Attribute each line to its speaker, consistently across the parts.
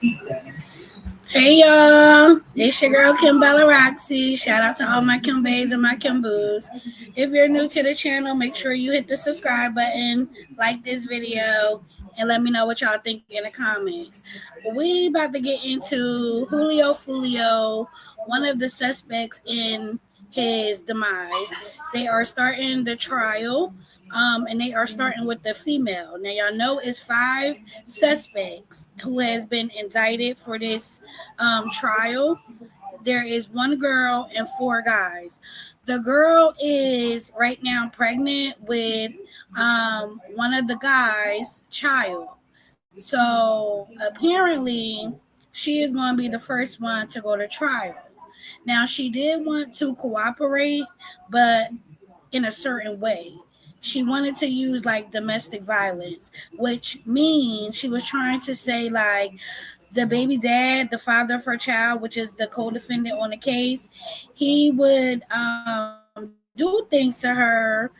Speaker 1: Hey y'all, it's your girl Kim Bella Roxy. Shout out to all my Kim Bays and my Kim Boos. If you're new to the channel, make sure you hit the subscribe button, like this video, and let me know what y'all think in the comments. We about to get into Julio Foolio, one of the suspects in his demise. They are starting the trial. And they are starting with the female. Now, y'all know it's 5 suspects who has been indicted for this trial. There is 1 girl and 4 guys. The girl is right now pregnant with one of the guys' child. So apparently, she is going to be the first one to go to trial. Now, she did want to cooperate, but in a certain way. She wanted to use like domestic violence, which means she was trying to say like the baby dad, the father of her child, which is the co-defendant on the case, he would do things to her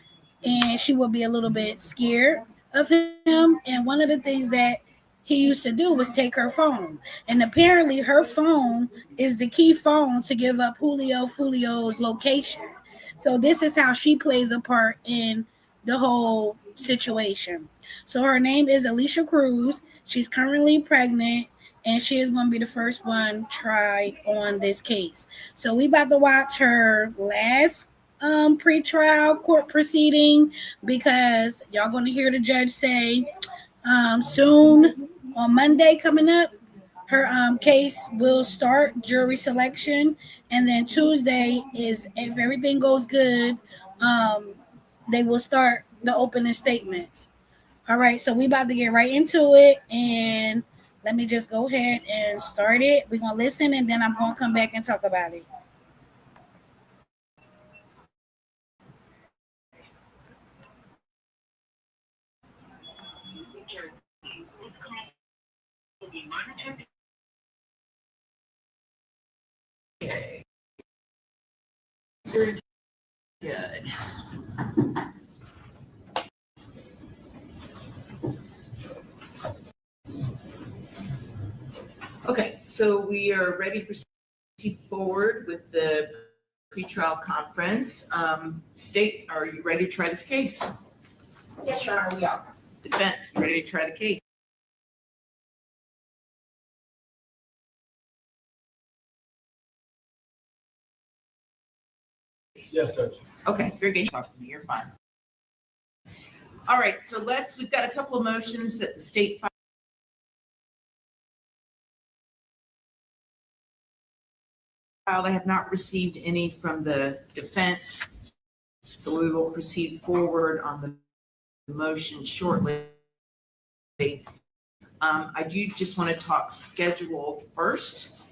Speaker 1: and she would be a little bit scared of him. And one of the things that he used to do was take her phone. And apparently her phone is the key phone to give up Julio Fulio's location. So this is how she plays a part in the whole situation. So her name is Alicia Cruz. She's currently pregnant and she is going to be the first one tried on this case. So we about to watch her last pre-trial court proceeding because y'all going to hear the judge say soon on Monday coming up her case will start jury selection, and then Tuesday is if everything goes good, um, they will start the opening statements. All right, so we about to get right into it, and let me just go ahead and start it. We're gonna listen, and then I'm gonna come back and talk about it.
Speaker 2: Very good. Okay, so we are ready to proceed forward with the pretrial conference. State, are you ready to try this case?
Speaker 3: Yes, Your Honor, we are.
Speaker 2: Defense, you ready to try the case?
Speaker 4: Yes, Judge.
Speaker 2: Okay, very good. Talk to me, you're fine. All right, so we've got a couple of motions that the state filed. I have not received any from the defense, so we will proceed forward on the motion shortly. I do just want to talk schedule first.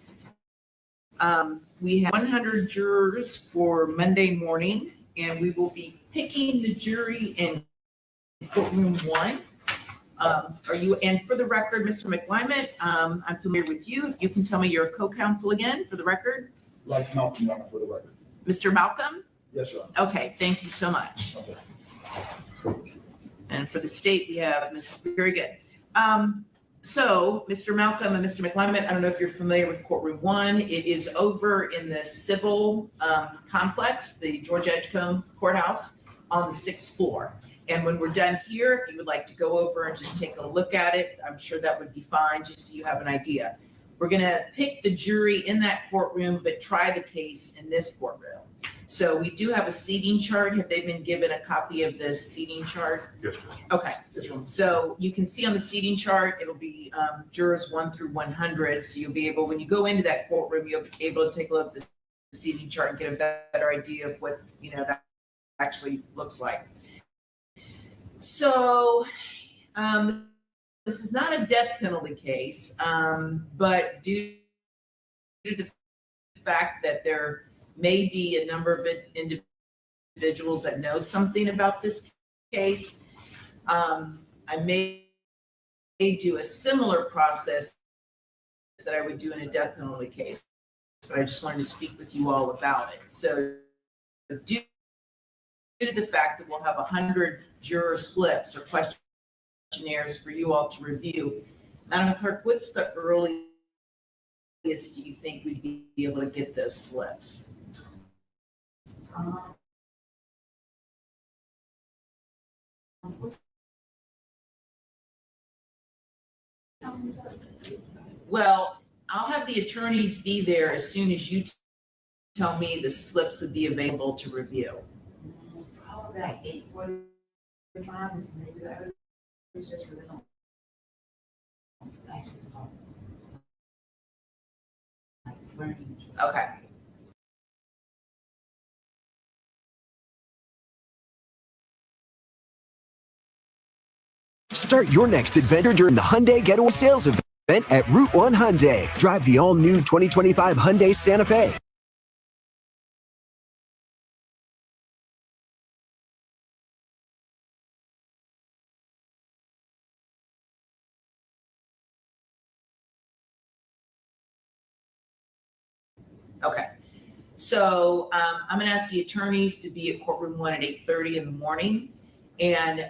Speaker 2: We have 100 jurors for Monday morning, and we will be picking the jury in courtroom 1. And for the record, Mr. McClyment, I'm familiar with you. If you can tell me your co-counsel again for the record.
Speaker 4: Like Malcolm, Your Honor, for the record.
Speaker 2: Mr. Malcolm?
Speaker 4: Yes, Your Honor.
Speaker 2: Okay, thank you so much.
Speaker 4: Okay.
Speaker 2: And for the state, we have Ms. Very good. So Mr. Malcolm and Mr. McClyment, I don't know if you're familiar with courtroom 1. It is over in the civil complex, the George Edgecombe Courthouse on the 6th floor. And when we're done here, if you would like to go over and just take a look at it, I'm sure that would be fine, just so you have an idea. We're going to pick the jury in that courtroom, but try the case in this courtroom. So we do have a seating chart. Have they been given a copy of the seating chart?
Speaker 4: Yes, Judge.
Speaker 2: Okay.
Speaker 4: Yes, Your Honor.
Speaker 2: So you can see on the seating chart, it'll be jurors 1 through 100. So you'll be able, when you go into that courtroom, you'll be able to take a look at the seating chart and get a better idea of what, that actually looks like. So this is not a death penalty case, but due to the fact that there may be a number of individuals that know something about this case, I may do a similar process that I would do in a death penalty case. But I just wanted to speak with you all about it. So due to the fact that we'll have 100 juror slips or questionnaires for you all to review, Madam Clerk, what's the earliest do you think we'd be able to get those slips? Well, I'll have the attorneys be there as soon as you tell me the slips would be available to review.
Speaker 3: Probably like 8:45 is maybe the earliest, just because they don't. Actually, it's called. It's learning.
Speaker 2: Okay.
Speaker 5: Start your next adventure during the Hyundai Getaway Sales Event at Route 1 Hyundai. Drive the all-new 2025 Hyundai Santa Fe.
Speaker 2: Okay. So I'm going to ask the attorneys to be at courtroom 1 at 8:30 in the morning. And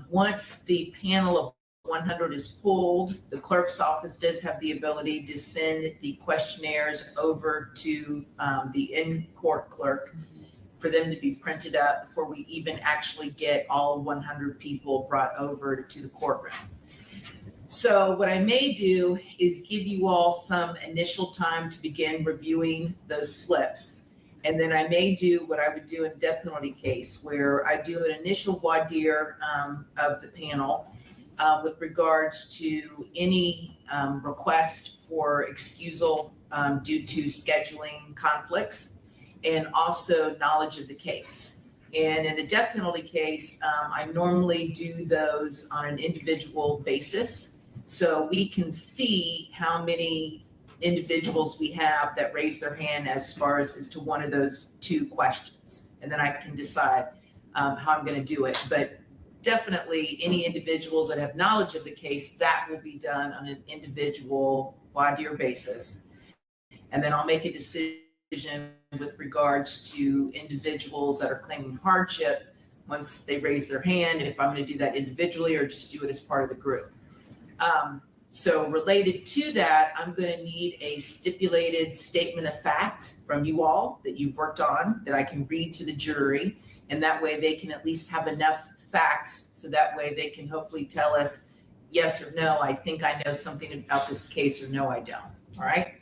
Speaker 2: once the panel of 100 is pulled, the clerk's office does have the ability to send the questionnaires over to the in-court clerk for them to be printed up before we even actually get all 100 people brought over to the courtroom. So what I may do is give you all some initial time to begin reviewing those slips. And then I may do what I would do in a death penalty case, where I do an initial voir dire of the panel with regards to any request for excusal due to scheduling conflicts and also knowledge of the case. And in a death penalty case, I normally do those on an individual basis. So we can see how many individuals we have that raise their hand as far as to one of those two questions. And then I can decide how I'm going to do it. But definitely any individuals that have knowledge of the case, that will be done on an individual voir dire basis. And then I'll make a decision with regards to individuals that are claiming hardship once they raise their hand, if I'm going to do that individually or just do it as part of the group. So related to that, I'm going to need a stipulated statement of fact from you all that you've worked on that I can read to the jury. And that way they can at least have enough facts. So that way they can hopefully tell us yes or no, I think I know something about this case, or no, I don't. All right.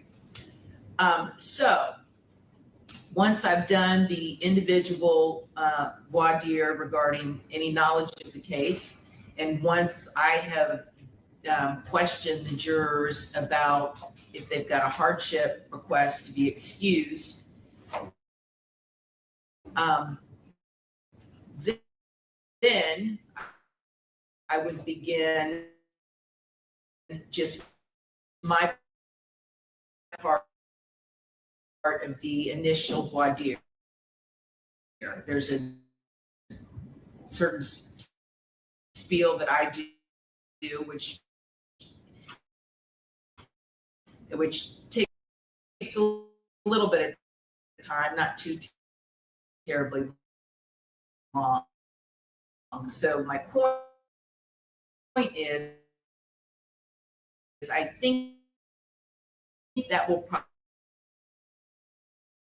Speaker 2: So once I've done the individual voir dire regarding any knowledge of the case, and once I have question the jurors about if they've got a hardship request to be excused, then I would begin just my part of the initial voir dire. There's a certain spiel that I do, which takes a little bit of time, not too terribly long. So my point is I think that will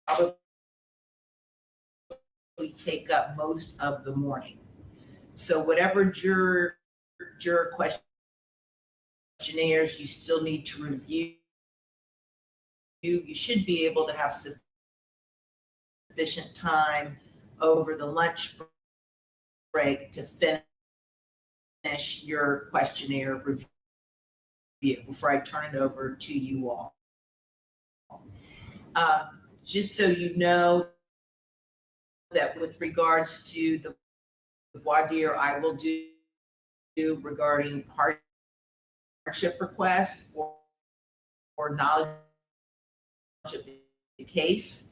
Speaker 2: probably take up most of the morning. So whatever juror questionnaires you still need to review, you should be able to have sufficient time over the lunch break to finish your questionnaire review before I turn it over to you all. Just so you know that with regards to the voir dire I will do regarding hardship requests or knowledge of the case,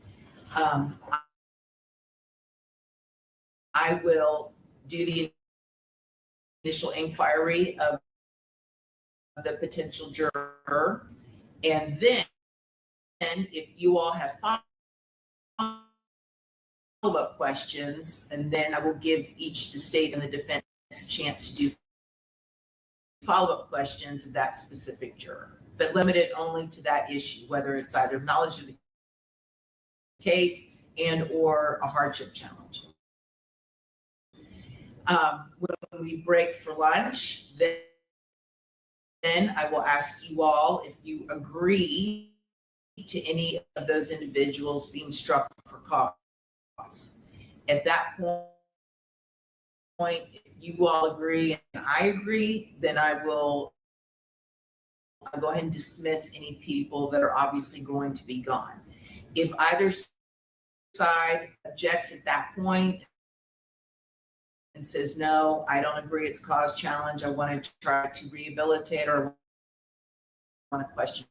Speaker 2: I will do the initial inquiry of the potential juror, and then if you all have follow-up questions, and then I will give each the state and the defense a chance to do follow-up questions of that specific juror. but limited only to that issue, whether it's either knowledge of the case and or a hardship challenge. When we break for lunch, then I will ask you all if you agree to any of those individuals being struck for cause. At that point, if you all agree and I agree, then I'll go ahead and dismiss any people that are obviously going to be gone. If either side objects at that point and says, no, I don't agree, it's cause challenge, I want to try to rehabilitate or want to question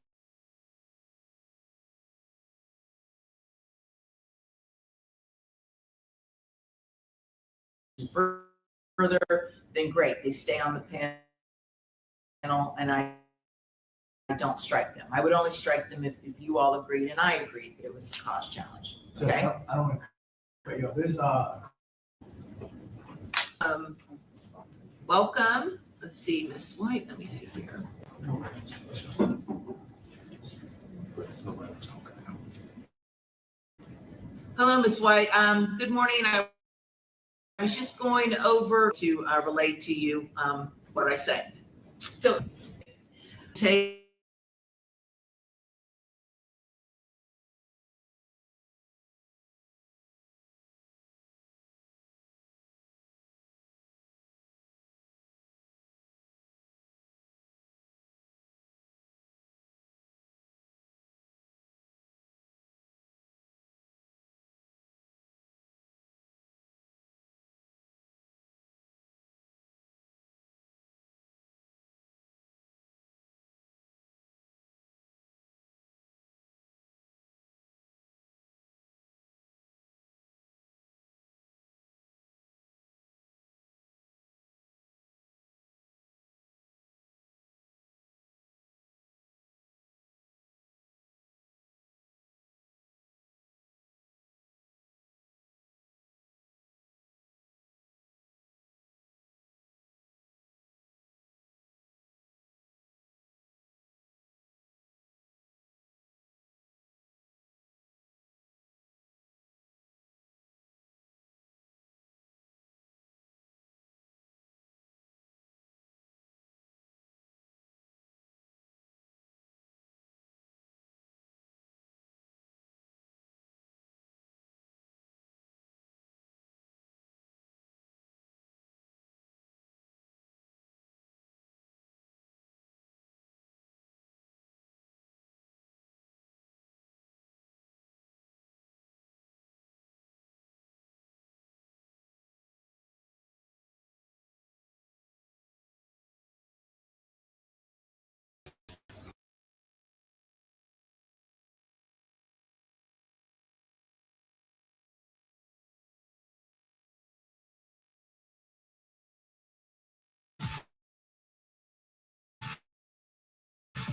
Speaker 2: further, then great, they stay on the panel and I don't strike them. I would only strike them if you all agreed and I agreed that it was a cause challenge. Okay.
Speaker 4: I don't want to cut you off. This,
Speaker 2: Welcome. Let's see, Ms. White. Let me see here. Hello, Ms. White. Good morning. I was just going over to relate to you what I said. So take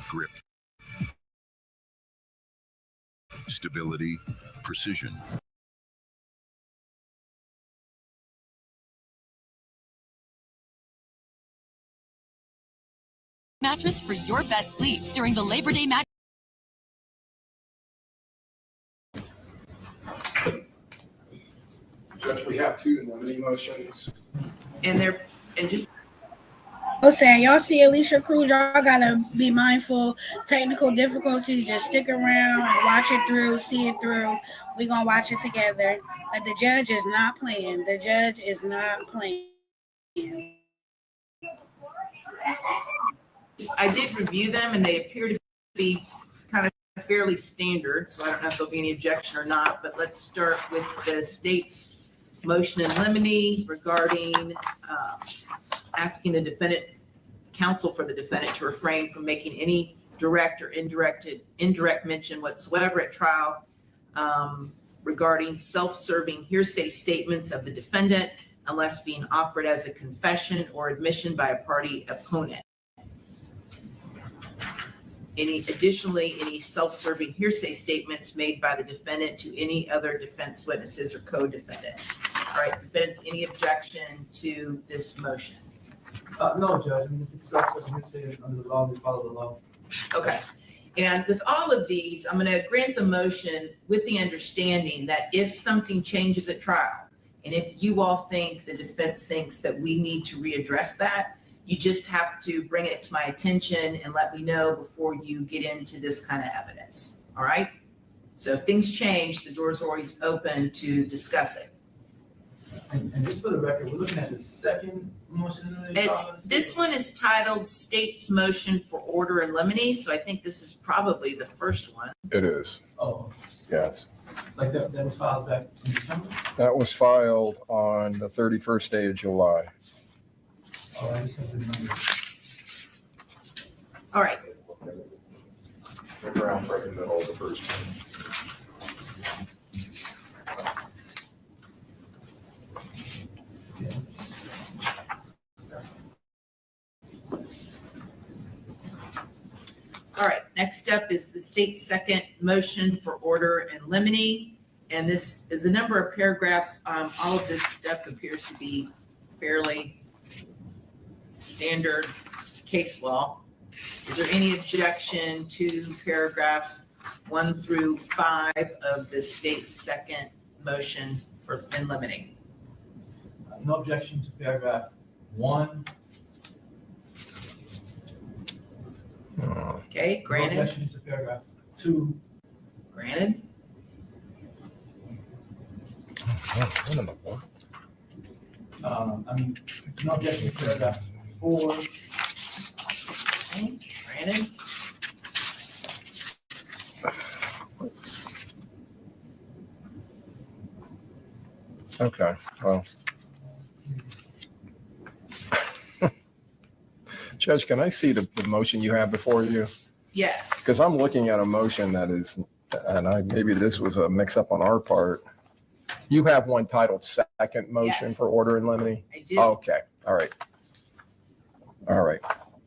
Speaker 6: grip, stability, precision.
Speaker 7: Mattress for your best sleep during the Labor Day match.
Speaker 8: Judge, we have two limiting motions.
Speaker 2: and just
Speaker 1: Jose, y'all see Alicia Cruz, y'all gotta be mindful. Technical difficulties, just stick around and watch it through, see it through. We're gonna watch it together. But the judge is not playing. The judge is not playing.
Speaker 2: I did review them and they appear to be kind of fairly standard. So I don't know if there'll be any objection or not, but let's start with the state's motion in limine regarding asking the defendant, counsel for the defendant, to refrain from making any direct or indirect mention whatsoever at trial regarding self-serving hearsay statements of the defendant unless being offered as a confession or admission by a party opponent. Additionally, any self-serving hearsay statements made by the defendant to any other defense witnesses or co-defendant. All right, defense, any objection to this motion?
Speaker 9: No, Judge. I mean, if it's self-serving hearsay under the law, we follow the law.
Speaker 2: Okay. And with all of these, I'm going to grant the motion with the understanding that if something changes at trial, and if you all think, the defense thinks that we need to readdress that, you just have to bring it to my attention and let me know before you get into this kind of evidence. All right? So if things change, the door's always open to discuss it.
Speaker 4: And just for the record, we're looking at the second motion.
Speaker 2: This one is titled State's Motion for Order in Limine, so I think this is probably the first one.
Speaker 8: It is,
Speaker 4: Oh,
Speaker 8: yes.
Speaker 4: like that was filed back in December?
Speaker 8: That was filed on the 31st day of July.
Speaker 4: Oh, I just have the number.
Speaker 2: All right.
Speaker 8: Around right in the middle of the first one.
Speaker 4: Yeah.
Speaker 2: All right, next up is the state's second motion for order in limine. And this is a number of paragraphs. All of this stuff appears to be fairly standard case law. Is there any objection to paragraphs 1 through 5 of the state's second motion for in limine?
Speaker 4: No objection to paragraph 1.
Speaker 2: Okay,
Speaker 4: No
Speaker 2: granted,
Speaker 4: objection to paragraph 2.
Speaker 2: granted.
Speaker 4: No objection to paragraph 4.
Speaker 2: Okay, granted.
Speaker 8: Okay, well. Judge, can I see the motion you have before you?
Speaker 2: Yes.
Speaker 8: Because I'm looking at a motion that is, and maybe this was a mix up on our part. You have one titled second motion
Speaker 2: Yes.
Speaker 8: for order in limine?
Speaker 2: I do.
Speaker 8: Okay, all right. All right.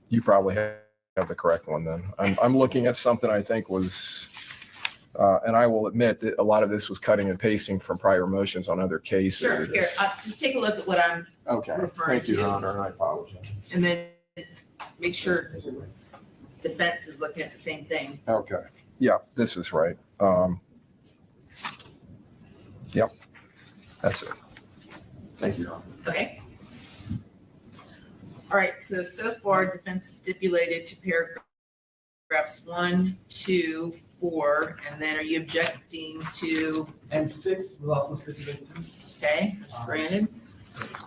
Speaker 8: You probably have the correct one then. I'm looking at something I think was, and I will admit that a lot of this was cutting and pasting from prior motions on other cases.
Speaker 2: Sure, here, just take a look at what I'm
Speaker 8: Okay,
Speaker 2: referring
Speaker 8: thank you,
Speaker 2: to.
Speaker 8: Your Honor, and I apologize.
Speaker 2: And then make sure defense is looking at the same thing.
Speaker 8: Okay, yeah, this is right. Yep, that's it. Thank you, Your Honor.
Speaker 2: Okay. All right, so far defense stipulated to paragraphs 1, 2, 4, and then are you objecting to,
Speaker 4: And 6 will also stipulate to.
Speaker 2: okay, that's granted.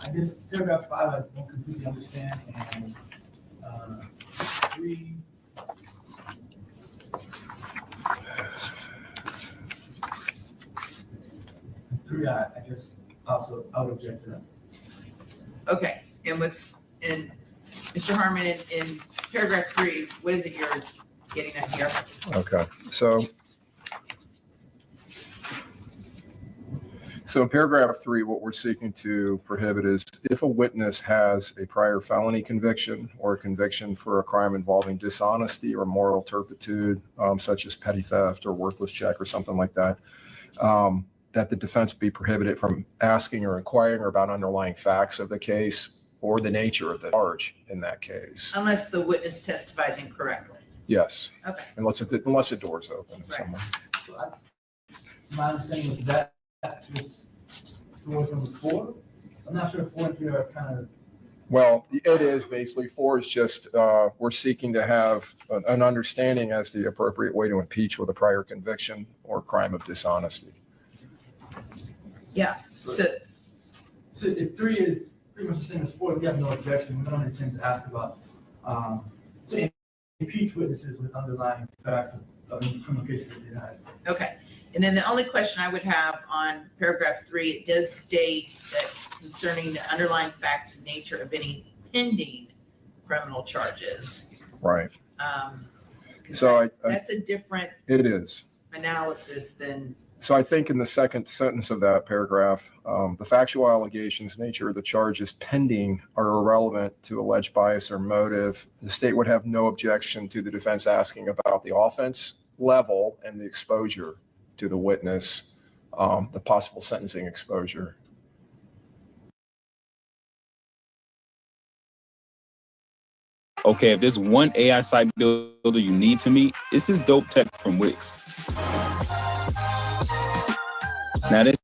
Speaker 4: I guess paragraph 5, I don't completely understand, and 3. I guess also I would object to that.
Speaker 2: Okay, and Mr. Harmon, in paragraph 3, what is it you're getting at here?
Speaker 8: Okay, so in paragraph 3, what we're seeking to prohibit is if a witness has a prior felony conviction or a conviction for a crime involving dishonesty or moral turpitude, such as petty theft or worthless check or something like that, that the defense be prohibited from asking or inquiring about underlying facts of the case or the nature of the charge in that case.
Speaker 2: Unless the witness testifies incorrectly.
Speaker 8: Yes,
Speaker 2: Okay,
Speaker 8: unless the door's open.
Speaker 2: Right.
Speaker 8: Somewhere.
Speaker 4: So my understanding was that was towards number 4. So I'm not sure if 4 and 3 are kind of.
Speaker 8: Well, it is basically 4 is just, we're seeking to have an understanding as to the appropriate way to impeach with a prior conviction or crime of dishonesty.
Speaker 2: yeah, so,
Speaker 4: So if 3 is pretty much the same as 4, we have no objection. We don't intend to ask about to impeach witnesses with underlying facts of criminal cases that they had.
Speaker 2: okay. And then the only question I would have on paragraph 3, it does state that concerning the underlying facts and nature of any pending criminal charges.
Speaker 8: Right.
Speaker 2: 'Cause
Speaker 8: So
Speaker 2: that's a different
Speaker 8: it is.
Speaker 2: analysis than,
Speaker 8: So I think in the second sentence of that paragraph, the factual allegations, nature of the charges pending are irrelevant to alleged bias or motive. The state would have no objection to the defense asking about the offense level and the exposure to the witness, the possible sentencing exposure.
Speaker 9: Okay, if there's one AI site builder you need to meet, it's this dope tech from Wix. Now this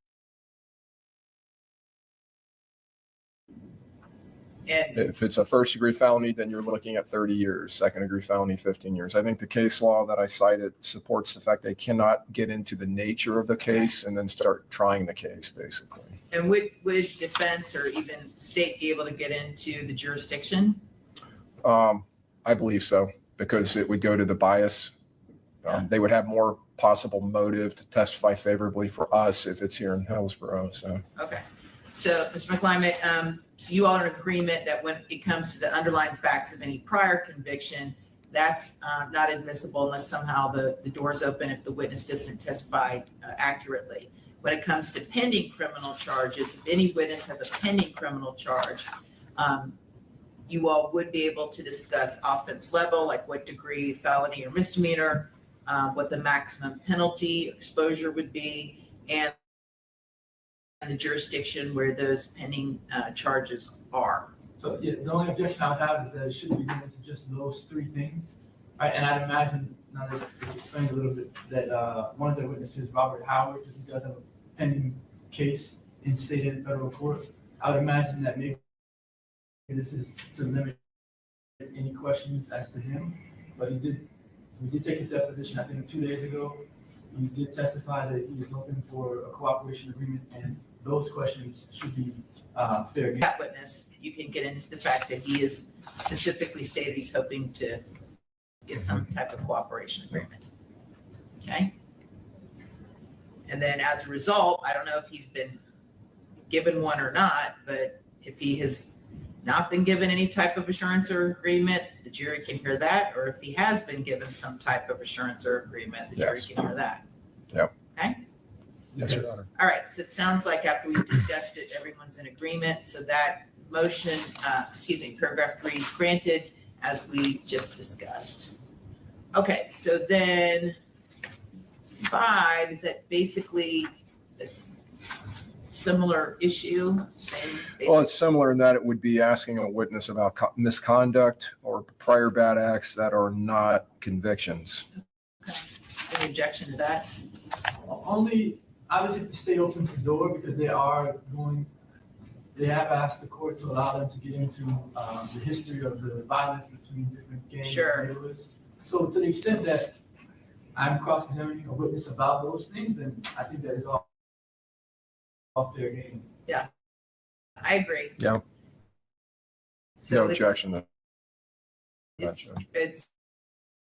Speaker 2: And
Speaker 8: If it's a first degree felony, then you're looking at 30 years, second degree felony, 15 years. I think the case law that I cited supports the fact they cannot get into the nature of the case and then start trying the case, basically.
Speaker 2: and would defense or even state be able to get into the jurisdiction?
Speaker 8: I believe so, because it would go to the bias. They would have more possible motive to testify favorably for us if it's here in Hillsborough. So,
Speaker 2: Okay. So, Mr. McClimate, so you all are in agreement that when it comes to the underlying facts of any prior conviction, that's not admissible unless somehow the door's open if the witness doesn't testify accurately. When it comes to pending criminal charges, if any witness has a pending criminal charge, you all would be able to discuss offense level, like what degree felony or misdemeanor, what the maximum penalty exposure would be, and the jurisdiction where those pending charges are.
Speaker 4: So yeah, the only objection I would have is that it should be limited to just those three things. Right, and I'd imagine, now that it's explained a little bit, that one of the witnesses, Robert Howard, because he does have a pending case in state and federal court, I would imagine that maybe this is to limit any questions as to him, but we did take his deposition, I think 2 days ago. He did testify that he is open for a cooperation agreement, and those questions should be fair game.
Speaker 2: That witness, you can get into the fact that he is specifically stated he's hoping to get some type of cooperation agreement. Okay? And then as a result, I don't know if he's been given one or not, but if he has not been given any type of assurance or agreement, the jury can hear that, or if he has been given some type of assurance or agreement, the jury can hear that.
Speaker 8: Yep.
Speaker 2: Okay?
Speaker 8: Yes, Your Honor.
Speaker 2: All right, so it sounds like after we've discussed it, everyone's in agreement, so that motion, paragraph 3 is granted as we just discussed. Okay, so then 5 is that basically this similar issue, same.
Speaker 8: Well, it's similar in that it would be asking a witness about misconduct or prior bad acts that are not convictions.
Speaker 2: Okay. Any objection to that?
Speaker 4: Only, obviously, to stay open the door, because they have asked the court to allow them to get into the history of the violence between different gangs.
Speaker 2: Sure.
Speaker 4: And neighborhoods. So to the extent that I'm cross-examining a witness about those things, then I think that is all fair game.
Speaker 2: I agree.
Speaker 8: Yeah.
Speaker 2: So
Speaker 8: No objection to that,
Speaker 2: it's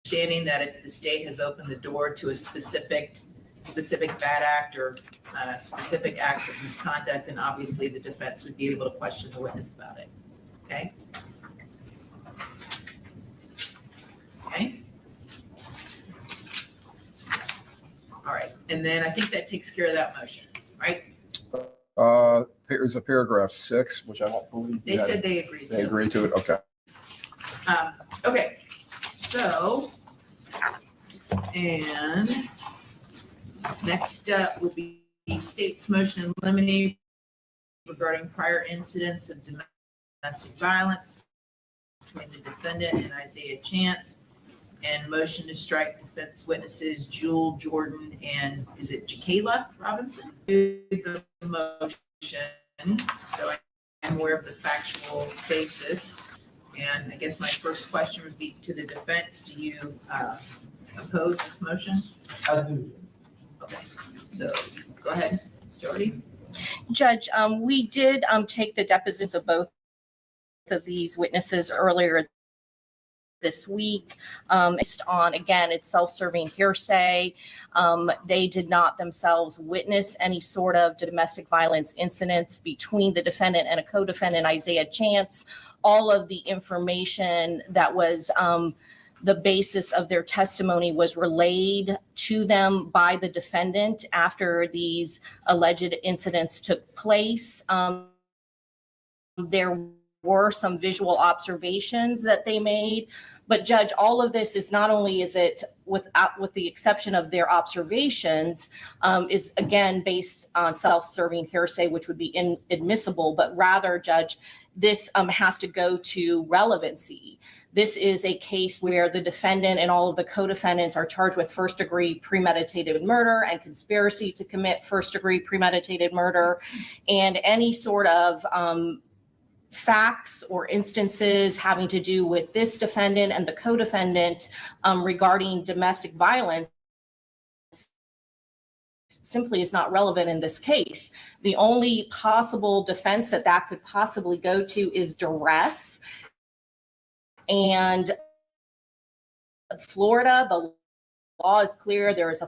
Speaker 2: understanding that if the state has opened the door to a specific bad act or specific act of misconduct, then obviously the defense would be able to question the witness about it. Okay? Okay? All right, and then I think that takes care of that motion, right?
Speaker 8: There's a paragraph 6, which I don't believe.
Speaker 2: They said they agreed
Speaker 8: They
Speaker 2: to.
Speaker 8: agreed to it, okay.
Speaker 2: Okay, so, and next up will be the state's motion in limine regarding prior incidents of domestic violence between the defendant and Isaiah Chance, and motion to strike defense witnesses Jewel Jordan and is it Jakayla Robinson? The motion, so I'm aware of the factual basis. And I guess my first question would be to the defense, do you oppose this motion?
Speaker 4: I do.
Speaker 2: Okay, so go ahead, Mr. Doherty.
Speaker 10: Judge, we did take the depositions of both of these witnesses earlier this week. Based on, again, it's self-serving hearsay. They did not themselves witness any sort of domestic violence incidents between the defendant and a co-defendant, Isaiah Chance. All of the information that was the basis of their testimony was relayed to them by the defendant after these alleged incidents took place. There were some visual observations that they made. But Judge, all of this is not only is it with the exception of their observations, is again based on self-serving hearsay, which would be inadmissible, but rather, Judge, this has to go to relevancy. This is a case where the defendant and all of the co-defendants are charged with first-degree premeditated murder and conspiracy to commit first-degree premeditated murder, and any sort of facts or instances having to do with this defendant and the co-defendant regarding domestic violence simply is not relevant in this case. The only possible defense that could possibly go to is duress. And Florida, the law is clear. There is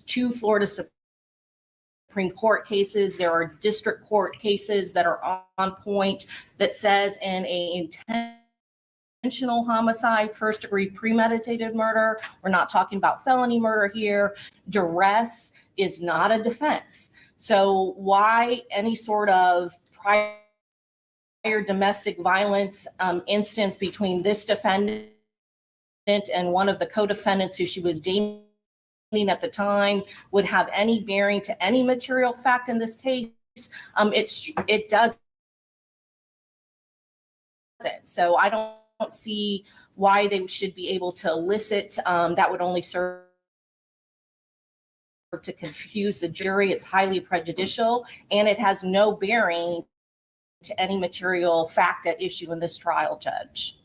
Speaker 10: two Florida Supreme Court cases. There are district court cases that are on point that says in a intentional homicide, first degree premeditated murder, we're not talking about felony murder here, duress is not a defense. So why any sort of prior domestic violence instance between this defendant and one of the co-defendants who she was dating at the time would have any bearing to any material fact in this case? It doesn't. So I don't see why they should be able to elicit. That would only serve to confuse the jury. It's highly prejudicial, and it has no bearing to any material fact at issue in this trial, Judge.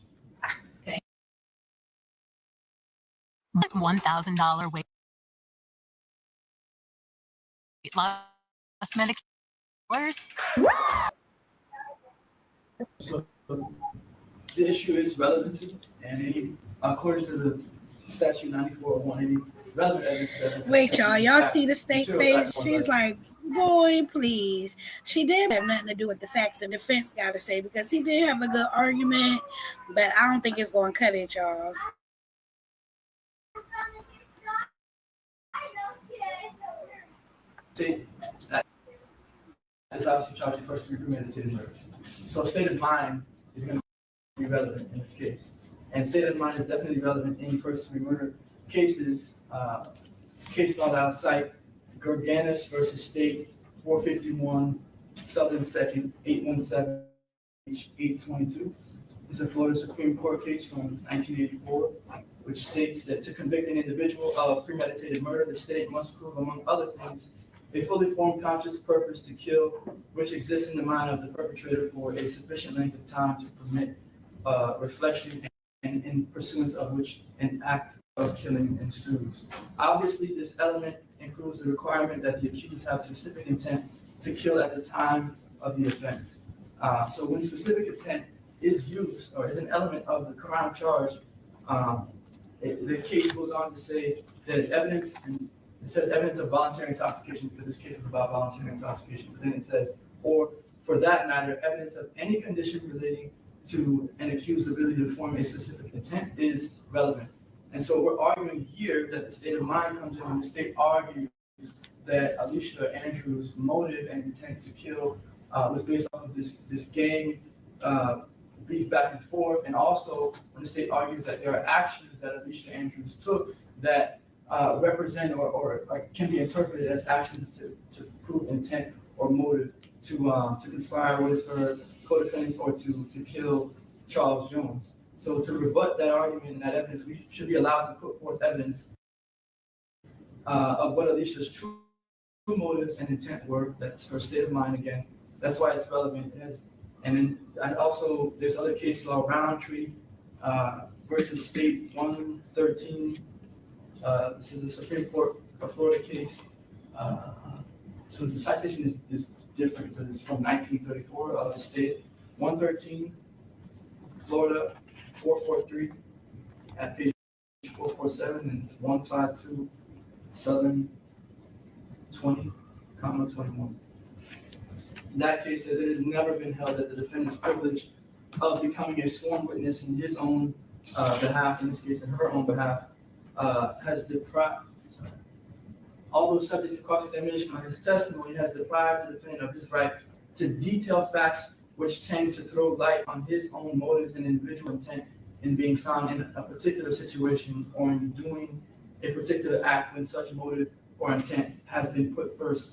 Speaker 7: $1,000 weight loss medication.
Speaker 4: So the issue is relevancy, and according to the statute 94/180, relevant evidence.
Speaker 1: Wait, y'all see the state face? She's like, boy, please. She did have nothing to do with the facts and defense, gotta say, because he did have a good argument, but I don't think it's going to cut it, y'all.
Speaker 4: See, it's obviously charged with first degree premeditated murder. So state of mind is going to be relevant in this case. And state of mind is definitely relevant in first degree murder cases. Case law that I cite, Gerganis versus State, 451 Southern 2nd, 817, 822. It's a Florida Supreme Court case from 1984, which states that to convict an individual of premeditated murder, the state must prove, among other things, a fully formed conscious purpose to kill, which exists in the mind of the perpetrator for a sufficient length of time to permit reflection, and in pursuance of which an act of killing ensues. Obviously, this element includes the requirement that the accused have specific intent to kill at the time of the offense. So when specific intent is used or is an element of the crime charge, the case goes on to say that evidence, and it says evidence of voluntary intoxication because this case is about voluntary intoxication, but then it says, or for that matter, evidence of any condition relating to an accused's ability to form a specific intent is relevant. And so we're arguing here that the state of mind comes in when the state argues that Alicia Andrews' motive and intent to kill was based off of this gang beef back and forth, and also when the state argues that there are actions that Alicia Andrews took that represent or can be interpreted as actions to prove intent or motive to conspire with her co-defendants or to kill Charles Jones. So to rebut that argument and that evidence, we should be allowed to put forth evidence of what Alicia's true motives and intent were. That's her state of mind again. That's why it's relevant. And then also there's other case law, Roundtree versus State 113. This is a Supreme Court of Florida case. So the citation is different because it's from 1934 of the state. 113, Florida 443 at page 447, and it's 152 Southern 20, 21. That case says it has never been held that the defendant's privilege of becoming a sworn witness in his own behalf, in this case in her own behalf, has deprived, although subject to cross-examination on his testimony, has deprived the defendant of his right to detail facts which tend to throw light on his own motives and individual intent in being found in a particular situation or in doing a particular act when such motive or intent has been first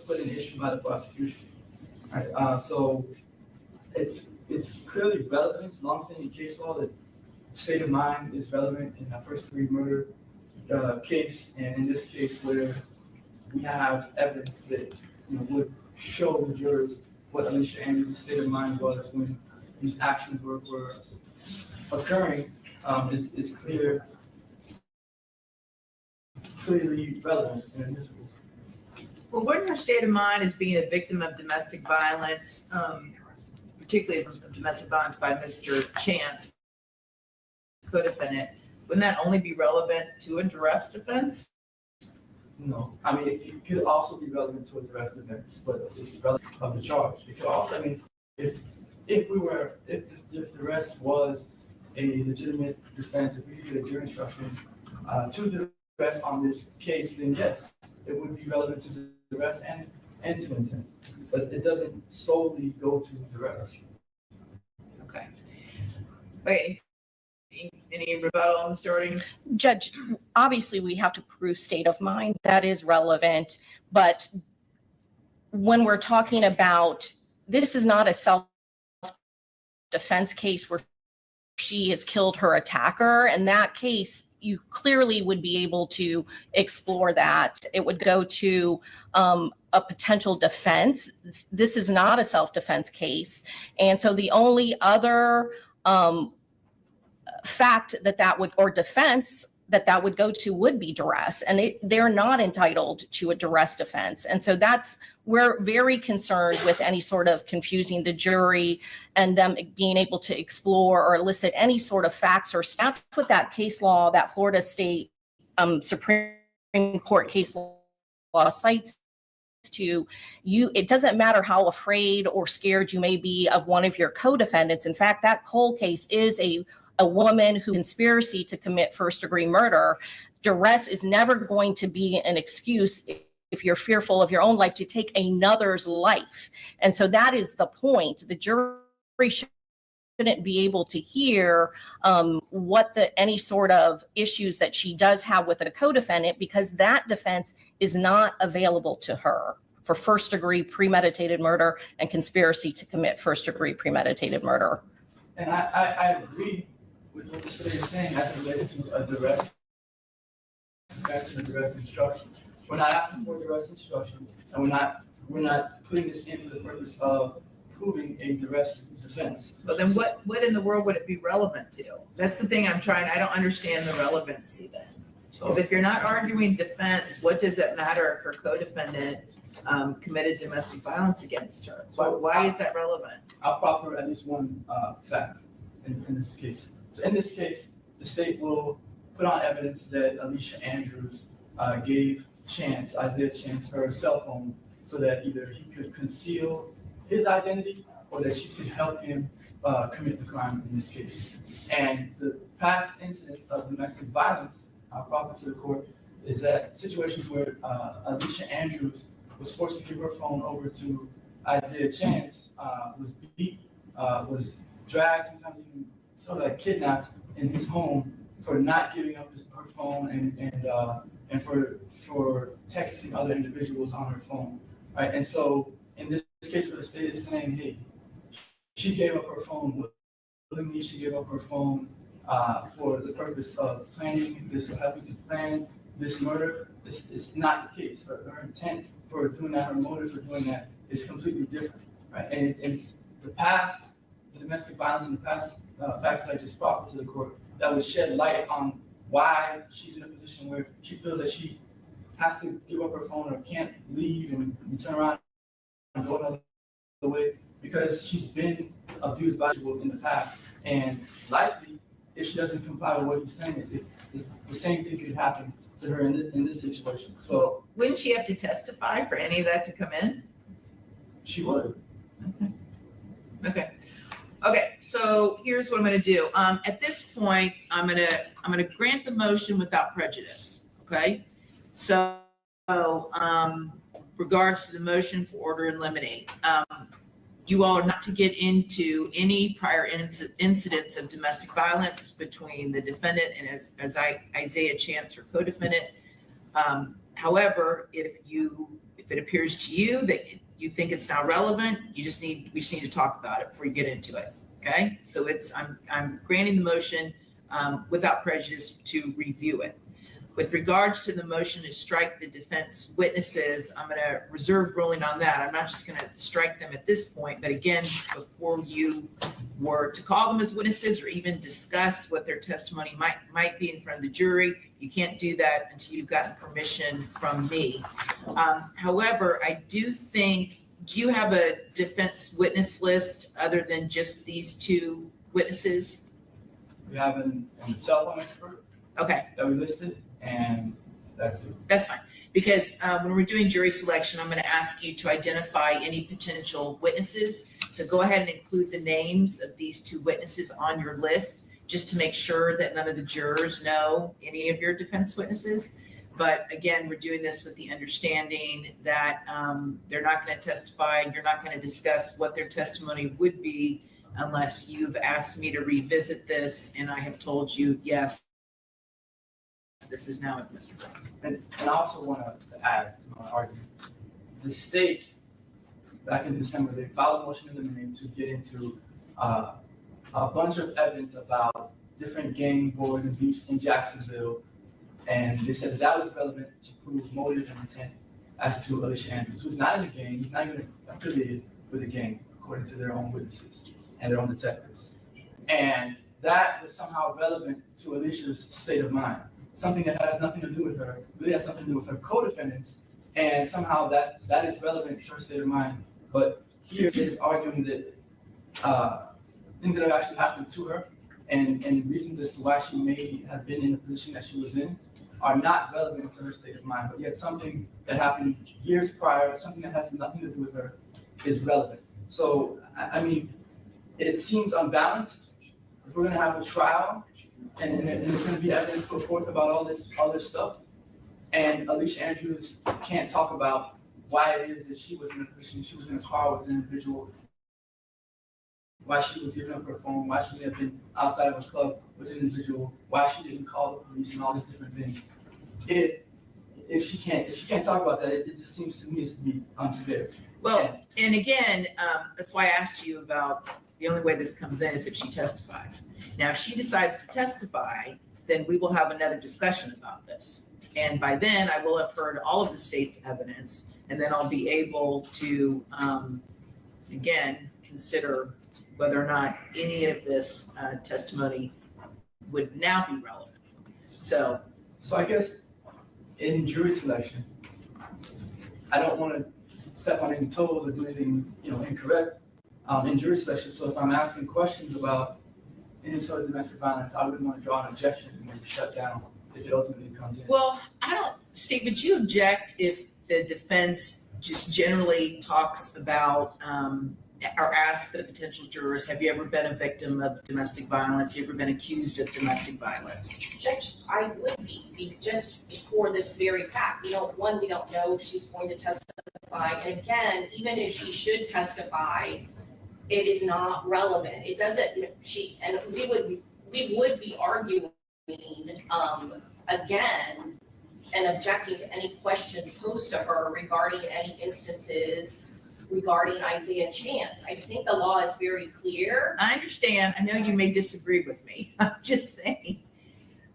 Speaker 4: put in issue by the prosecution. Right? So it's clearly relevant. It's long-standing case law that state of mind is relevant in a first-degree murder case, and in this case where we have evidence that would show the jurors what Alicia Andrews' state of mind was when these actions were occurring, is clearly relevant and admissible.
Speaker 2: Well, when her state of mind is being a victim of domestic violence, particularly of domestic violence by Mr. Chance, co-defendant, wouldn't that only be relevant to a duress defense?
Speaker 4: No, I mean, it could also be relevant to a duress defense, but it's relevant of the charge. It could also, I mean, if duress was a legitimate defense, if we could get a jury instruction to duress on this case, then yes, it would be relevant to duress and to intent, but it doesn't solely go to duress.
Speaker 2: Okay. Okay. Any rebuttal, Ms. Doherty?
Speaker 10: Judge, obviously we have to prove state of mind. That is relevant. But when we're talking about, this is not a self-defense case where she has killed her attacker. In that case, you clearly would be able to explore that. It would go to a potential defense. This is not a self-defense case. And so the only other fact that would, or defense that would go to would be duress, and they're not entitled to a duress defense. And so we're very concerned with any sort of confusing the jury and them being able to explore or elicit any sort of facts or stats with that case law, that Florida State Supreme Court case law cites to you. It doesn't matter how afraid or scared you may be of one of your co-defendants. In fact, that Cole case is a woman who conspiracy to commit first-degree murder. Duress is never going to be an excuse if you're fearful of your own life to take another's life. And so that is the point. The jury shouldn't be able to hear what any sort of issues that she does have with a co-defendant, because that defense is not available to her for first-degree premeditated murder and conspiracy to commit first-degree premeditated murder.
Speaker 4: And I agree with what the state is saying as it relates to a duress. That's a duress instruction. We're not asking for a duress instruction, and we're not putting this in for the purpose of proving a duress defense.
Speaker 2: But then what in the world would it be relevant to? That's the thing I don't understand the relevancy then. Because if you're not arguing defense, what does it matter if her co-defendant committed domestic violence against her? So why is that relevant?
Speaker 4: I'll proffer at least one fact in this case. So in this case, the state will put on evidence that Alicia Andrews gave Isaiah Chance, her cell phone, so that either he could conceal his identity or that she could help him commit the crime in this case. And the past incidents of domestic violence, I'll proffer to the court, is that situations where Alicia Andrews was forced to give her phone over to Isaiah Chance, was beat, was dragged, sometimes even sort of like kidnapped in his home for not giving up her phone and for texting other individuals on her phone, right? And so in this case where the state is saying, hey, she gave up her phone willingly, she gave up her phone for the purpose of planning this, or helping to plan this murder, this is not the case. Her intent for doing that, her motive for doing that is completely different, right? And it's the past, the domestic violence and the past facts that I just brought to the court that would shed light on why she's in a position where she feels that she has to give up her phone or can't leave and turn around and go another way, because she's been abused by people in the past. And likely, if she doesn't comply with what he's saying, the same thing could happen to her in this situation. So
Speaker 2: wouldn't she have to testify for any of that to come in?
Speaker 4: She would.
Speaker 2: Okay, so here's what I'm gonna do. At this point, I'm gonna grant the motion without prejudice, okay? So we're regards to the motion for order in limine, you all are not to get into any prior incidents of domestic violence between the defendant and Isaiah Chance, her co-defendant. However, if it appears to you that you think it's not relevant, we just need to talk about it before you get into it. Okay, so I'm granting the motion without prejudice to review it. With regards to the motion to strike the defense witnesses, I'm going to reserve ruling on that. I'm not just going to strike them at this point, but again, before you were to call them as witnesses or even discuss what their testimony might be in front of the jury, you can't do that until you've gotten permission from me. However, I do think, do you have a defense witness list other than just these two witnesses?
Speaker 4: We have a cell phone expert.
Speaker 2: Okay.
Speaker 4: That we listed, and that's it.
Speaker 2: That's fine, because when we're doing jury selection, I'm going to ask you to identify any potential witnesses. So go ahead and include the names of these two witnesses on your list, just to make sure that none of the jurors know any of your defense witnesses. But again, we're doing this with the understanding that they're not going to testify, and you're not going to discuss what their testimony would be unless you've asked me to revisit this and I have told you, yes, this is now admissible.
Speaker 4: And I also want to add to my argument. The state, back in December, they filed a motion in limine to get into a bunch of evidence about different gang wars and beefs in Jacksonville. And they said that was relevant to prove motive and intent as to Alicia Andrews, who's not in a gang, he's not even affiliated with a gang, according to their own witnesses and their own detectives. And that was somehow relevant to Alicia's state of mind. Something that has nothing to do with her, really has something to do with her co-defendants, and somehow that is relevant to her state of mind. But here it is arguing that things that have actually happened to her and reasons as to why she may have been in the position that she was in are not relevant to her state of mind, but yet something that happened years prior, something that has nothing to do with her, is relevant. So, I mean, it seems unbalanced. If we're gonna have a trial and there's gonna be evidence put forth about all this stuff, and Alicia Andrews can't talk about why it is that she was in a position, she was in a car with an individual, why she was giving up her phone, why she may have been outside of a club with an individual, why she didn't call the police, and all these different things. If she can't talk about that, it just seems to me to be unfair.
Speaker 2: Well, and again, that's why I asked you about the only way this comes in is if she testifies. Now, if she decides to testify, then we will have another discussion about this. And by then, I will have heard all of the state's evidence, and then I'll be able to, again, consider whether or not any of this testimony would now be relevant. So
Speaker 4: I guess in jury selection, I don't want to step on any toes or do anything, incorrect in jury selection. So if I'm asking questions about any sort of domestic violence, I wouldn't want to draw an objection and maybe shut down if it ultimately comes in.
Speaker 2: Well, Steve, would you object if the defense just generally talks about or asks the potential jurors, have you ever been a victim of domestic violence? You ever been accused of domestic violence?
Speaker 10: Judge, I would be just for this very fact. We don't know if she's going to testify. And again, even if she should testify, it is not relevant. It doesn't, we would be arguing again and objecting to any questions posed to her regarding any instances regarding Isaiah Chance. I think the law is very clear.
Speaker 2: I understand. I know you may disagree with me. I'm just saying,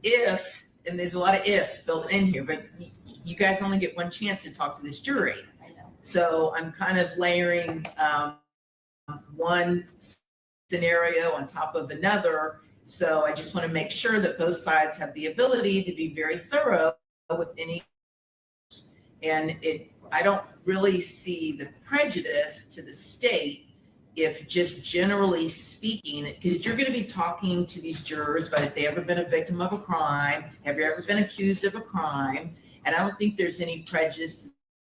Speaker 2: if, and there's a lot of ifs built in here, but you guys only get one chance to talk to this jury.
Speaker 10: I know.
Speaker 2: So I'm kind of layering one scenario on top of another. So I just want to make sure that both sides have the ability to be very thorough with any, and I don't really see the prejudice to the state if just generally speaking, because you're going to be talking to these jurors about if they ever been a victim of a crime, have you ever been accused of a crime? And I don't think there's any prejudice to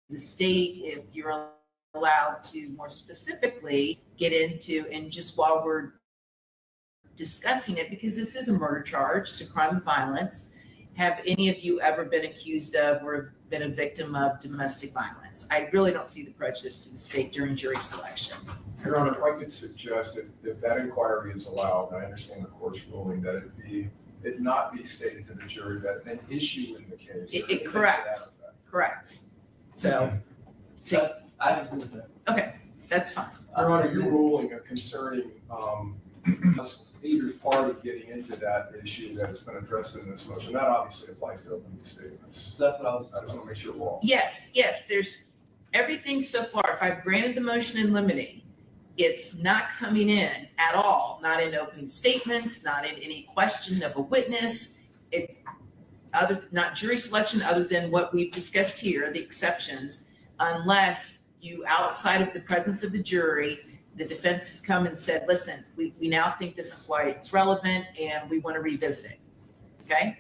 Speaker 2: the state if you're allowed to more specifically get into, and just while we're discussing it, because this is a murder charge, it's a crime of violence, have any of you ever been accused of or been a victim of domestic violence? I really don't see the prejudice to the state during jury selection.
Speaker 8: Your Honor, if I could suggest if that inquiry is allowed, and I understand the court's ruling, that it not be stated to the jury that an issue in the case.
Speaker 2: Correct. Correct. So
Speaker 4: I agree with that.
Speaker 2: okay, that's fine.
Speaker 8: Your Honor, your ruling concerning us either party getting into that issue that has been addressed in this motion, that obviously applies to opening statements.
Speaker 4: So that's what I was.
Speaker 8: I just want to make sure we're all.
Speaker 2: Yes, there's everything so far. If I've granted the motion in limine, it's not coming in at all, not in opening statements, not in any question of a witness, not jury selection other than what we've discussed here, the exceptions, unless you, outside of the presence of the jury, the defense has come and said, listen, we now think this is why it's relevant and we want to revisit it. Okay?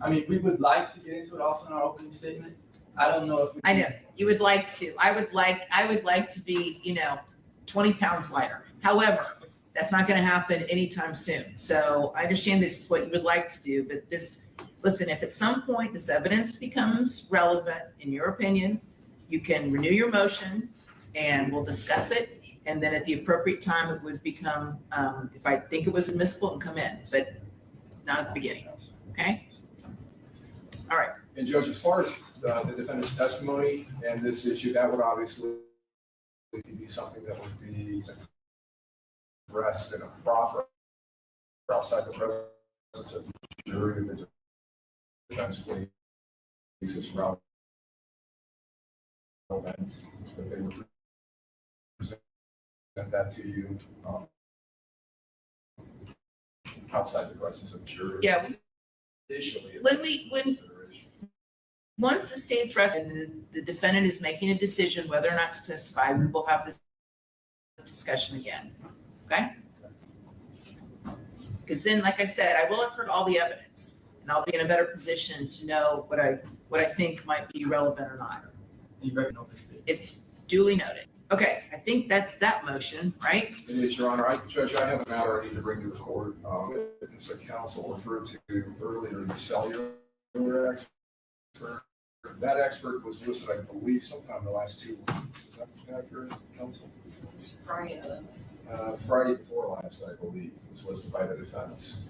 Speaker 4: I mean, we would like to get into it also in our opening statement. I don't know if
Speaker 2: I know you would like to. I would like to be, 20 pounds lighter. However, that's not going to happen anytime soon. So I understand this is what you would like to do, but listen, if at some point this evidence becomes relevant, in your opinion, you can renew your motion and we'll discuss it. And then at the appropriate time, it would become, if I think it was admissible, and come in, but not at the beginning. Okay? All right.
Speaker 8: And Judge, as far as the defendant's testimony and this issue, that would obviously be something that would be addressed in a proffer outside the presence of the jury. The defense believes it's relevant, that they would present that to you outside the presence of the jury.
Speaker 2: Yeah.
Speaker 8: Initially,
Speaker 2: Once the state's rested and the defendant is making a decision whether or not to testify, we will have this discussion again. Okay? Because then, like I said, I will have heard all the evidence and I'll be in a better position to know what I think might be relevant or not. It's duly noted. Okay, I think that's that motion, right?
Speaker 8: It is, Your Honor. Judge, I have a matter I need to bring to the court. It's a counsel referred to earlier, the cellular expert. That expert was listed, I believe, sometime in the last 2 weeks. Is that accurate, counsel? Friday before last, I believe, was listed by the defense.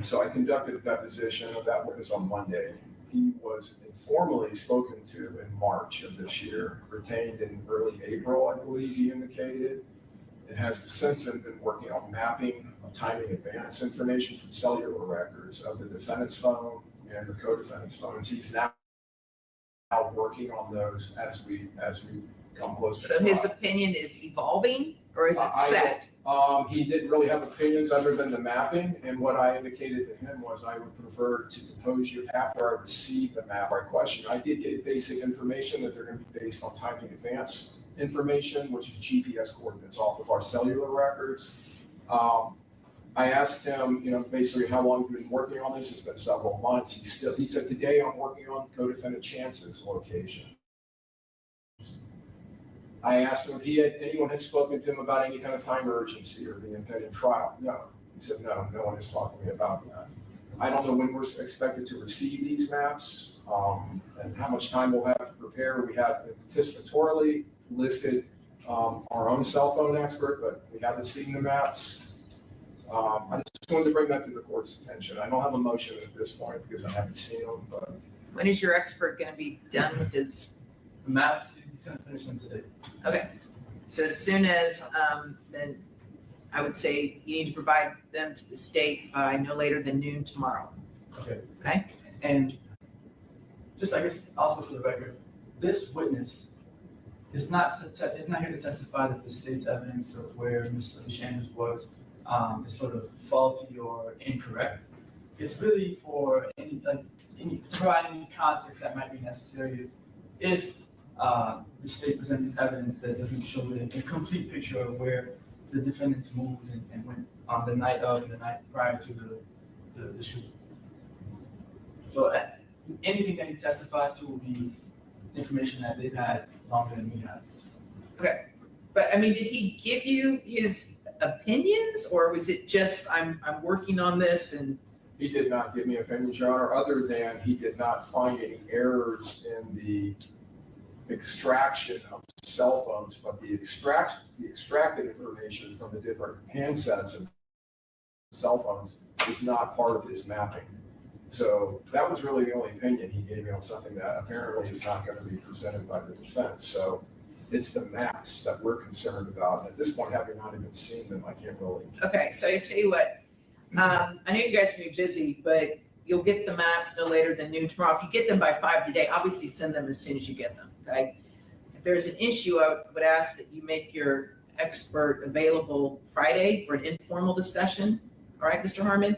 Speaker 8: So I conducted a deposition of that witness on Monday. He was informally spoken to in March of this year, retained in early April, I believe he indicated, and has since then been working on mapping of timing advance information from cellular records of the defendant's phone and the co-defendant's phones. He's now working on those as we come close to
Speaker 2: So
Speaker 8: trial.
Speaker 2: his opinion is evolving or is it set?
Speaker 8: He didn't really have opinions other than the mapping, and what I indicated to him was I would prefer to depose you after I receive the map or question. I did get basic information that they're going to be based on timing advance information, which is GPS coordinates off of our cellular records. I asked him, basically how long have you been working on this? It's been several months. He said, today I'm working on co-defendant Chance's location. I asked him if anyone had spoken to him about any kind of time urgency or the impending trial. No. He said, no one has talked to me about that. I don't know when we're expected to receive these maps and how much time we'll have to prepare. We have anticipatorily listed our own cell phone expert, but we haven't seen the maps. I just wanted to bring that to the court's attention. I don't have a motion at this point because I haven't seen them, but.
Speaker 2: When is your expert going to be done with his?
Speaker 4: The maps, he's going to finish them today.
Speaker 2: Okay. So as soon as, then I would say you need to provide them to the state by no later than noon tomorrow.
Speaker 4: Okay.
Speaker 2: Okay?
Speaker 4: And just, I guess, also for the record, this witness is not here to testify that the state's evidence of where Ms. Sanders was is sort of faulty or incorrect. It's really for to provide any context that might be necessary if the state presents evidence that doesn't show a complete picture of where the defendants moved and went on the night of and the night prior to the shooting. So anything that he testifies to will be information that they've had longer than we have.
Speaker 2: Okay. But I mean, did he give you his opinions, or was it just, I'm working on this and?
Speaker 8: He did not give me opinions, Your Honor, other than he did not find any errors in the extraction of cell phones, but the extracted information from the different handsets and cell phones is not part of his mapping. So that was really the only opinion he gave me on something that apparently is not going to be presented by the defense. So it's the maps that we're concerned about. At this point, having not even seen them, I can't really.
Speaker 2: Okay, so I tell you what, I know you guys are gonna be busy, but you'll get the maps no later than noon tomorrow. If you get them by 5 today, obviously send them as soon as you get them, okay? If there's an issue, I would ask that you make your expert available Friday for an informal discussion. All right, Mr. Harmon?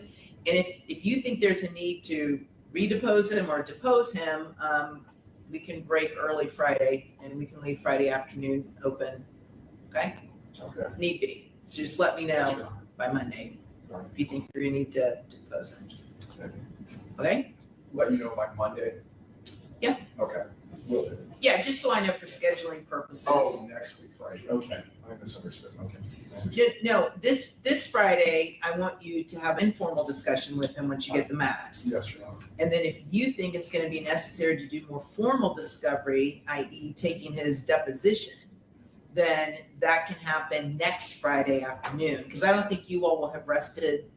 Speaker 2: And if you think there's a need to redepose him or depose him, we can break early Friday and we can leave Friday afternoon open, okay?
Speaker 8: Okay.
Speaker 2: If need be. So just let me know by Monday if you think you're gonna need to depose him. Okay?
Speaker 8: Let you know by Monday?
Speaker 2: Yeah.
Speaker 8: Okay. Will do.
Speaker 2: Yeah, just so I know for scheduling purposes.
Speaker 8: Oh, next week, Friday. Okay. I misunderstood. Okay.
Speaker 2: No, this Friday, I want you to have informal discussion with him once you get the maps.
Speaker 8: Yes, Your Honor.
Speaker 2: And then if you think it's gonna be necessary to do more formal discovery, i.e. taking his deposition, then that can happen next Friday afternoon. Because I don't think you all will have rested.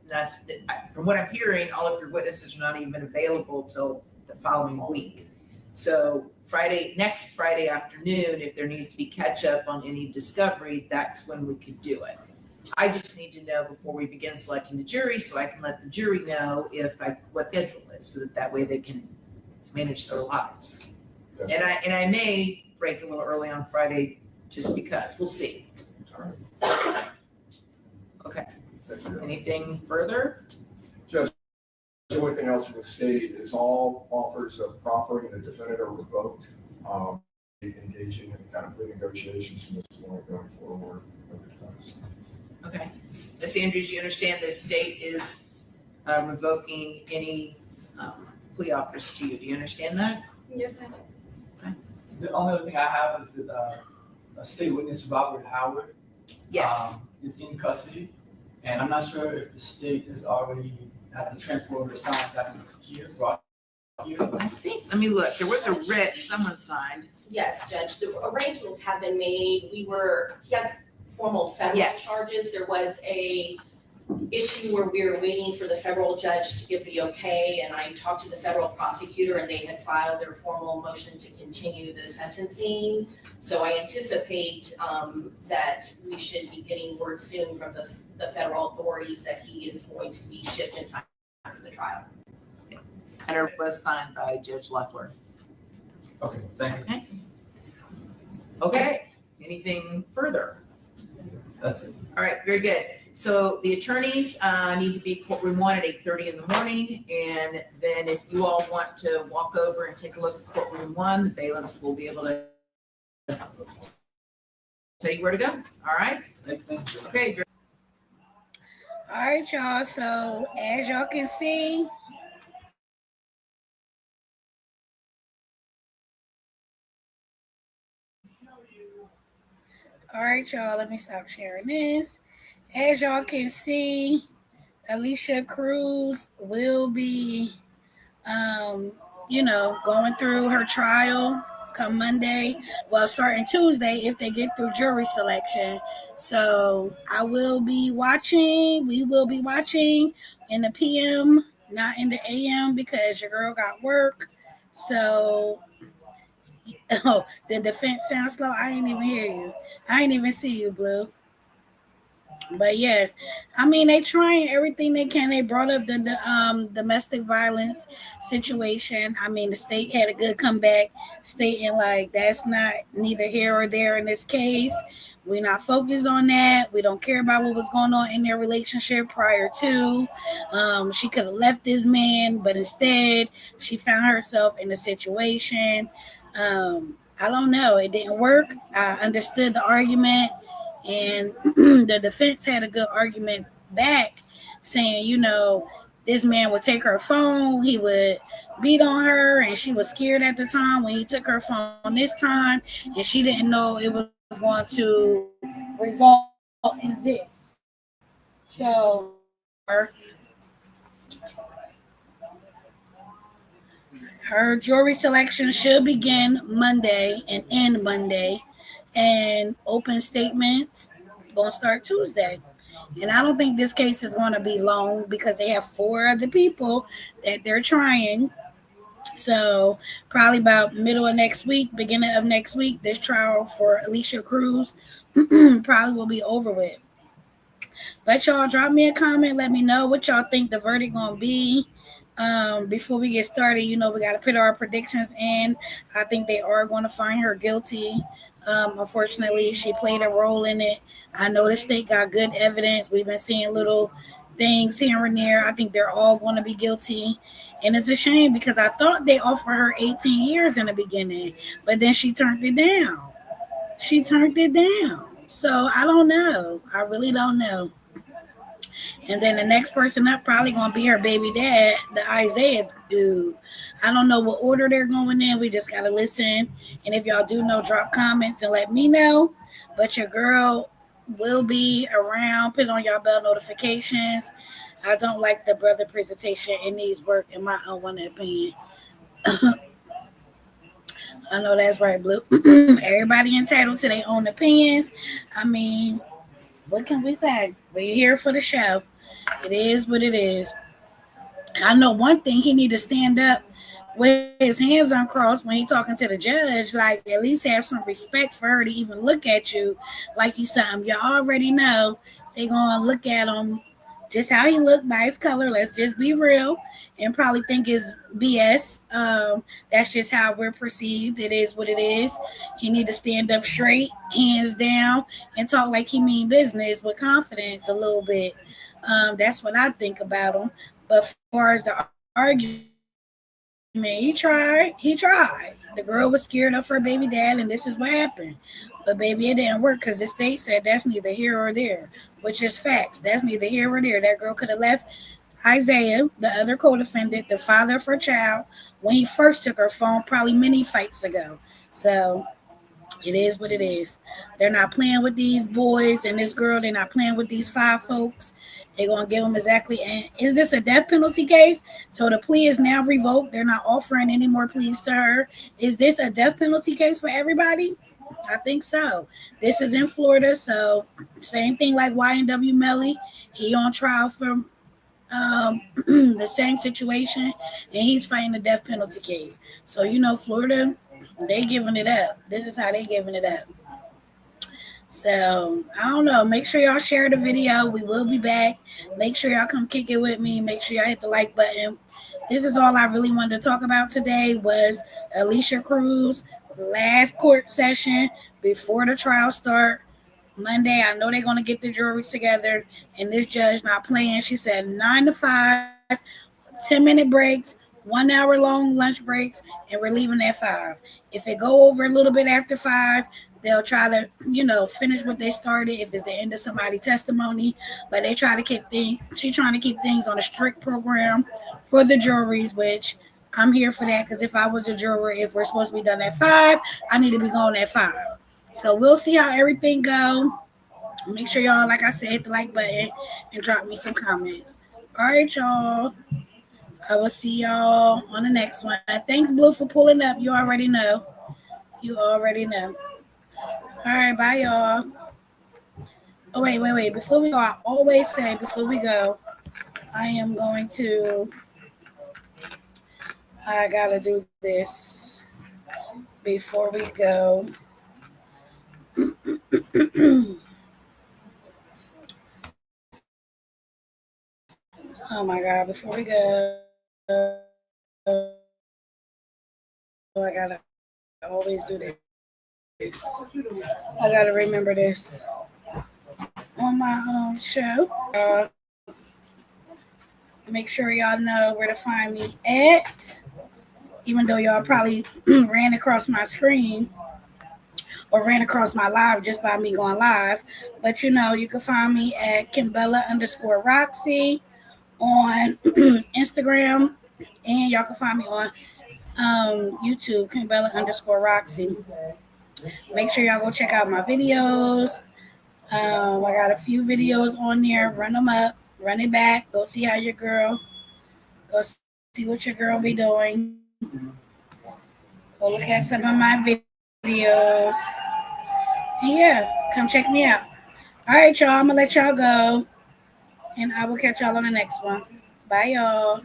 Speaker 2: From what I'm hearing, all of your witnesses are not even available till the following week. So next Friday afternoon, if there needs to be catch up on any discovery, that's when we could do it. I just need to know before we begin selecting the jury, so I can let the jury know what the schedule is, so that way they can manage their lives.
Speaker 8: Yes.
Speaker 2: And I may break a little early on Friday, just because. We'll see.
Speaker 8: All right.
Speaker 2: Okay.
Speaker 8: Thank you, Your Honor.
Speaker 2: Anything further?
Speaker 8: Judge, the only thing else in the state is all offers of proffering the defendant are revoked. Engaging in kind of plea negotiations from this point going forward.
Speaker 2: Okay. Ms. Andrews, you understand the state is revoking any plea offers to you. Do you understand that?
Speaker 3: Yes, ma'am.
Speaker 4: The only other thing I have is that a state witness, Robert Howard,
Speaker 2: Yes.
Speaker 4: is in custody. And I'm not sure if the state has already had the transporter signed back here, brought here.
Speaker 2: I think, let me look. There was a writ someone signed.
Speaker 10: Yes, Judge, the arrangements have been made. He has formal federal
Speaker 2: Yes.
Speaker 10: charges. There was a issue where we were waiting for the federal judge to give the okay, and I talked to the federal prosecutor and they had filed their formal motion to continue the sentencing. So I anticipate that we should be getting word soon from the federal authorities that he is going to be shipped in time for the trial.
Speaker 2: And it was signed by Judge Leffler.
Speaker 4: Okay, thank you.
Speaker 2: Okay. Anything further?
Speaker 4: That's it.
Speaker 2: All right, very good. So the attorneys need to be courtroom 1 at 8:30 in the morning. And then if you all want to walk over and take a look at courtroom 1, the bailiffs will be able to tell you where to go. All right?
Speaker 4: Thank you.
Speaker 2: Okay. Great.
Speaker 1: All right, y'all. So as y'all can see, all right, y'all, let me stop sharing this. As y'all can see, Alicia Cruz will be, going through her trial come Monday. Well, starting Tuesday if they get through jury selection. So I will be watching. We will be watching in the PM, not in the AM, because your girl got work. So, oh, the defense sounds slow. I ain't even hear you. I ain't even see you, Blue. But yes, I mean, they trying everything they can. They brought up the domestic violence situation. I mean, the state had a good comeback stating like that's not neither here or there in this case. We're not focused on that. We don't care about what was going on in their relationship prior to. She could have left this man, but instead she found herself in a situation. I don't know. It didn't work. I understood the argument. And the defense had a good argument back saying, this man would take her phone, he would beat on her, and she was scared at the time when he took her phone this time, and she didn't know it was going to result in this. So her jewelry selection should begin Monday and end Monday, and open statements gonna start Tuesday. And I don't think this case is going to be long because they have 4 other people that they're trying. So probably about middle of next week, beginning of next week, this trial for Alicia Cruz probably will be over with. But y'all drop me a comment. Let me know what y'all think the verdict gonna be. Before we get started, we got to put our predictions in. I think they are going to find her guilty. Unfortunately, she played a role in it. I know the state got good evidence. We've been seeing little things here and there. I think they're all going to be guilty. And it's a shame because I thought they offered her 18 years in the beginning, but then she turned it down. So I don't know. I really don't know. And then the next person up probably gonna be her baby dad, the Isaiah dude. I don't know what order they're going in. We just gotta listen. And if y'all do know, drop comments and let me know. But your girl will be around. Put on y'all bell notifications. I don't like the brother presentation. It needs work, in my own opinion. I know that's right, Blue. Everybody entitled to their own opinions. I mean, what can we say? We're here for the show. It is what it is. I know one thing, he need to stand up with his hands uncrossed when he talking to the judge. Like, at least have some respect for her to even look at you like you something. You already know they gonna look at him just how he looked by his color. Let's just be real, and probably think it's BS. That's just how we're perceived. It is what it is. He need to stand up straight, hands down, and talk like he mean business with confidence a little bit. That's what I think about him. But as far as the argument, he tried. The girl was scared of her baby dad, and this is what happened. But baby, it didn't work because the state said that's neither here or there, which is facts. That's neither here or there. That girl could have left Isaiah, the other co-defendant, the father of her child, when he first took her phone, probably many fights ago. So it is what it is. They're not playing with these boys and this girl. They're not playing with these 5 folks. They're going to give them exactly. And is this a death penalty case? So the plea is now revoked. They're not offering any more pleas to her. Is this a death penalty case for everybody? I think so. This is in Florida. So same thing like YNW Melly. He on trial for the same situation. And he's fighting a death penalty case. So, Florida, they giving it up. This is how they giving it up. So I don't know. Make sure y'all share the video. We will be back. Make sure y'all come kick it with me. Make sure y'all hit the like button. This is all I really wanted to talk about today was Alicia Cruz last court session before the trial start Monday. I know they're going to get the juries together, and this judge not playing. She said 9 to 5, 10-minute breaks, 1 hour long lunch breaks, and we're leaving at 5. If it go over a little bit after 5, they'll try to, finish what they started if it's the end of somebody's testimony. But they try to keep things, she's trying to keep things on a strict program for the juries, which I'm here for that, because if I was a juror, if we're supposed to be done at 5, I need to be going at 5. So we'll see how everything go. Make sure y'all, like I said, hit the like button and drop me some comments. All right, y'all. I will see y'all on the next one. Thanks, Blue, for pulling up. You already know. All right, bye, y'all. Oh, wait. Before we go, I always say before we go, I gotta do this before we go. Oh my God, before we go, I gotta always do this. I gotta remember this on my show. Make sure y'all know where to find me at, even though y'all probably ran across my screen or ran across my live just by me going live. But you can find me at Kimbella_Roxy on Instagram, and y'all can find me on YouTube, Kimbella_Roxy. Make sure y'all go check out my videos. I got a few videos on there. Run them up, run it back. Go see how your girl. Go see what your girl be doing. Go look at some of my videos. And yeah, come check me out. All right, y'all. I'm gonna let y'all go, and I will catch y'all on the next one. Bye, y'all.